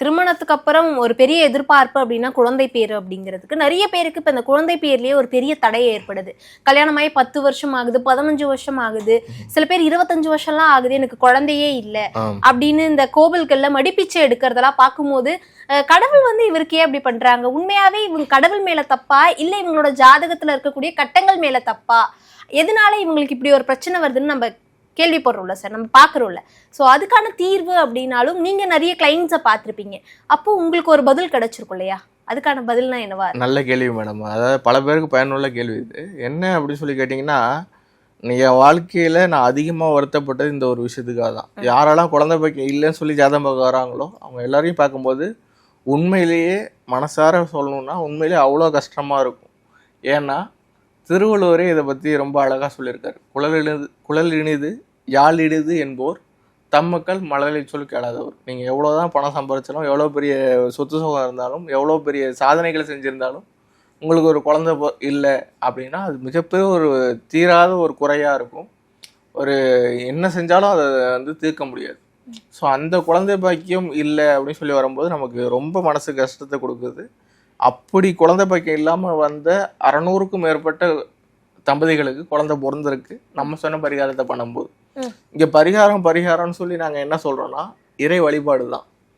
திருமணத்துக்கு அப்புறம் ஒரு பெரிய எதிர்பார்ப்பு அப்படின்னா குழந்தை பேரு அப்படிங்கிறதுக்கு நிறைய பேருக்கு இப்ப இந்த குழந்தை பேர்லயே ஒரு பெரிய தடை ஏற்படுது. கல்யாணமாயி 10 வருஷம் ஆகுது, 15 வருஷம் ஆகுது, சில பேர் 25 வருஷம்லாம் ஆகுது, எனக்கு குழந்தையே இல்லை அப்படின்னு இந்த கோவில்கள்ல மடிப்பிச்சை எடுக்கிறதெல்லாம் பார்க்கும்போது கடவுள் வந்து இவருக்கே அப்படி பண்றாங்க, உண்மையாவே இவங்க கடவுள் மேல தப்பா இல்ல இவங்களோட ஜாதகத்துல இருக்கக்கூடிய கட்டங்கள் மேல தப்பா, எதனால இவங்களுக்கு இப்படி ஒரு பிரச்சனை வருதுன்னு நம்ம கேள்விப்படுறோம்ல சார், நம்ம பாக்குறோம்ல. ஸோ அதுக்கான தீர்வு அப்படின்னாலும் நீங்க நிறைய கிளைண்ட்ஸை பார்த்துருப்பீங்க, அப்போ உங்களுக்கு ஒரு பதில் கிடைச்சிருக்கும் இல்லையா? அதுக்கான பதில்னா என்னவா? நல்ல கேள்வி மேடம். அதாவது பல பேருக்கு பயனுள்ள கேள்வி இது. என்ன அப்படின்னு சொல்லி கேட்டிங்கன்னா, என் வாழ்க்கையில் நான் அதிகமாக வருத்தப்பட்டது இந்த ஒரு விஷயத்துக்காக தான். யாரெல்லாம் குழந்தை பாக்கியம் இல்லைன்னு சொல்லி ஜாதகம் பார்க்க வராங்களோ அவங்க எல்லாரையும் பார்க்கும்போது உண்மையிலேயே மனசார சொல்லணும்னா உண்மையிலேயே அவ்வளோ கஷ்டமாக இருக்கும். ஏன்னா திருவள்ளுவரே இதை பற்றி ரொம்ப அழகாக சொல்லியிருக்காரு. குழல் இனிது யாழ் இனிது என்போர் தம்மக்கள் மழலை சொல் கேளாதவர். நீங்கள் எவ்வளோ தான் பணம் சம்பாதிச்சாலும், எவ்வளோ பெரிய சொத்து சுகம் இருந்தாலும், எவ்வளோ பெரிய சாதனைகளை செஞ்சுருந்தாலும் உங்களுக்கு ஒரு குழந்தை இல்லை அப்படின்னா அது மிகப்பெரிய ஒரு தீராத ஒரு குறையாக இருக்கும். ஒரு என்ன செஞ்சாலும் அதை வந்து தீர்க்க முடியாது. ஸோ அந்த குழந்தை பாக்கியம் இல்லை அப்படின்னு சொல்லி வரும்போது நமக்கு ரொம்ப மனசு கஷ்டத்தை கொடுக்குது. அப்படி குழந்தை பாக்கியம் இல்லாமல் வந்த 600க்கும் மேற்பட்ட தம்பதிகளுக்கு குழந்தை பிறந்திருக்கு நம்ம சொன்ன பரிகாரத்தை பண்ணும்போது. இங்கே பரிகாரம்னு சொல்லி நாங்கள் என்ன சொல்கிறோன்னா இறை வழிபாடு தான்.